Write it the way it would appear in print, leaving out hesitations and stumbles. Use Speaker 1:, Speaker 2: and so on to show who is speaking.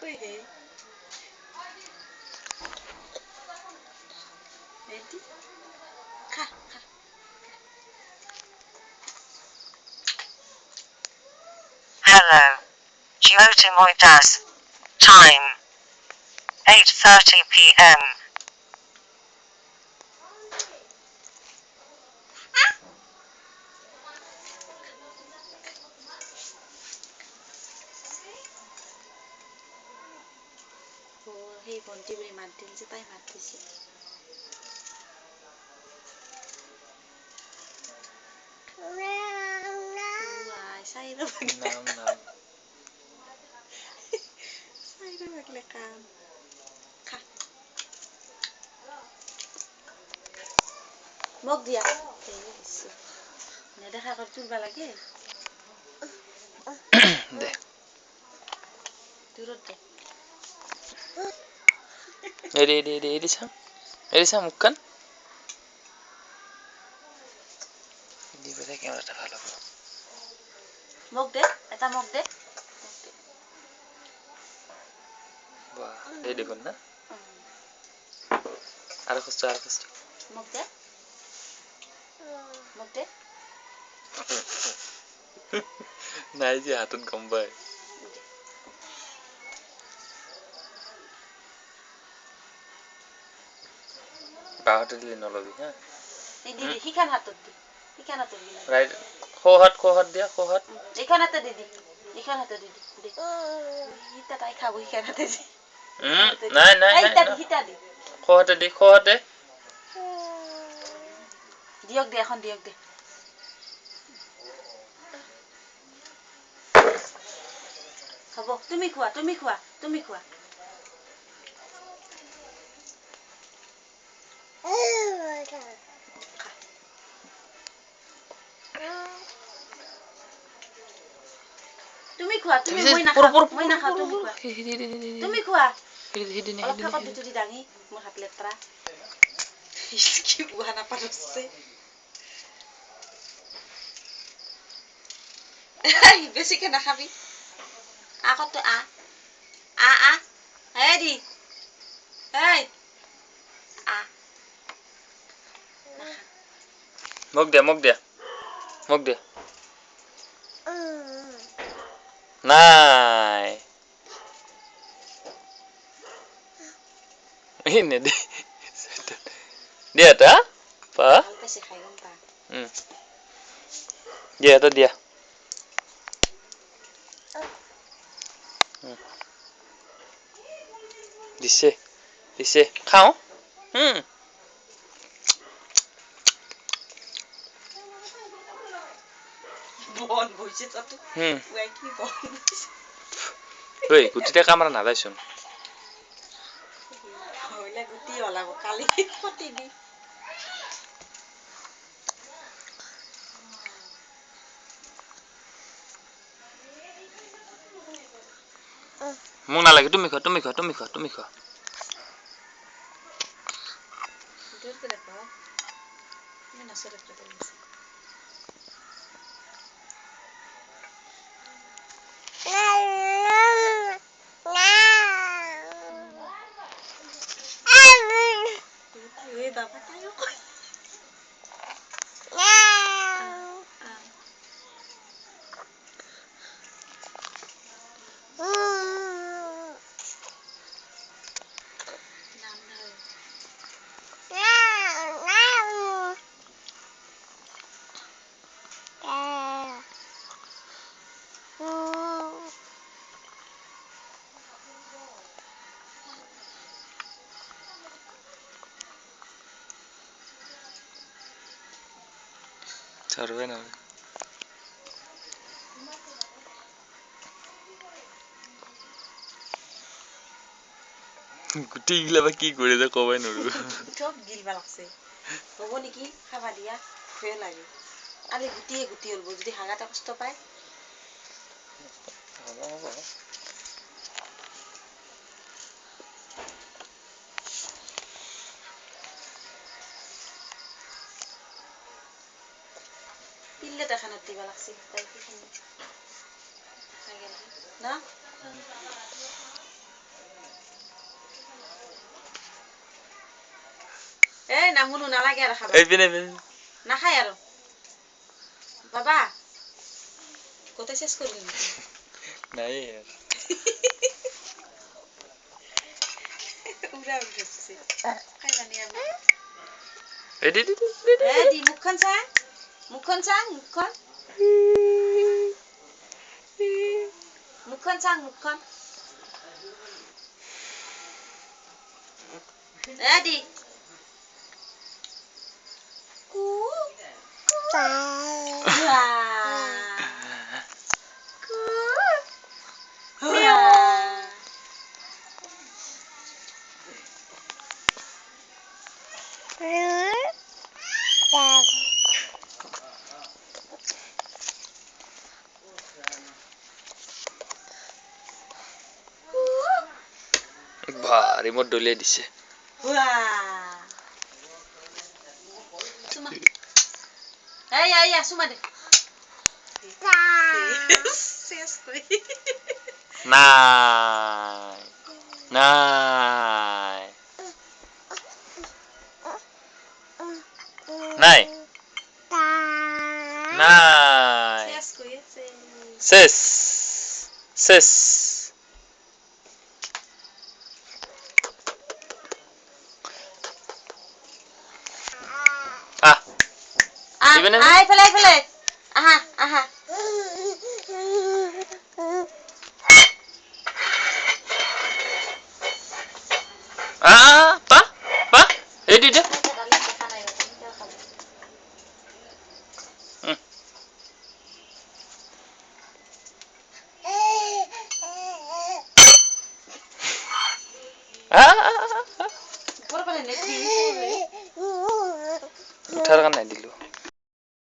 Speaker 1: Oi, hey. Ready? Kha.
Speaker 2: Hello. Kyoto Moitas. Time 8:30 p.m.
Speaker 1: Oh, hey, Bonti beri matiin sih, tay mati sih. Wah, saya udah
Speaker 3: Nam.
Speaker 1: saya udah maglekam. Kha. Mok dia. Isu. Ini ada kakak coba lagi.
Speaker 3: Deh.
Speaker 1: Turut deh.
Speaker 3: Edi sam bukan? Di balik yang ada kalau.
Speaker 1: Mok deh, eta mok deh.
Speaker 3: Wah, dia dekon na? Arkus tu.
Speaker 1: Mok deh. Mok deh.
Speaker 3: Nah, aja hatun kembali. Bawa tu di nolobi, ha?
Speaker 1: Ini hikan hatut di. Hikan hatut di.
Speaker 3: Right. Kohat dia.
Speaker 1: Ikan hatut di. Ikan hatut di. Kita tak ikan ikan hatut di.
Speaker 3: Nah.
Speaker 1: Hita di.
Speaker 3: Kohat deh.
Speaker 1: Diok deh, এখন diok deh. Habo, তুমি খোৱা. তুমি খোৱা, মই নাখাওঁ, তুমি খোৱা. তুমি খোৱা. অলপ ফাকত দিটো দি দাঙি, মোৰ হাত লেতৰা. কি বুঢ়া নাপাৰছে. বেছিকে নাখাবি. আকতো আ. হেৰি. হেই. আ.
Speaker 3: Mok dia. Nah. Ini dia. Dia ada? Apa?
Speaker 1: Kasi খাই গম পা.
Speaker 3: Dia. Dice. Kau?
Speaker 1: বন বইছে তো ওই কি বন বইছে
Speaker 3: Woi, গুটিতে কামৰা নালাইছোন
Speaker 1: হইলা গুটি ওলাব কালি পতিবি
Speaker 3: মোক নালাগে তুমি খোৱা
Speaker 1: দূর করে দেখো তুমি নাসরে করে দিছ ওই বাবা তাইও কই নাম ধরে
Speaker 3: ছাড়বে না গুটি গিলা বা কি করে দে কবাই নরু
Speaker 1: সব গিলবা লাগছে হব নেকি খাবা দিয়া ভয় লাগে আলি গুটি হলব যদি হাগাটা কষ্ট পায় পিল্লে দেখানত দিবা লাগছিল তাই কি না এই নামুনো নালাগে আৰু খাব
Speaker 3: এই পিনে
Speaker 1: নাখায় আৰু বাবা গোটেই চেছ কৰিলি
Speaker 3: নাই
Speaker 1: উৰা উঠিছে খাই জানি আমি
Speaker 3: এই দি
Speaker 1: এই দি মুখখন চাং মুখখন চাং মুখখন এই দি
Speaker 3: বাহ ৰিমোট দলিয়াই দিছে
Speaker 1: এই চুমা দে
Speaker 3: নাই নাই নাই নাই শেষ শেষ
Speaker 1: Ay, aha
Speaker 3: pa এই দি দে উঠাৰ কাৰণে দিলো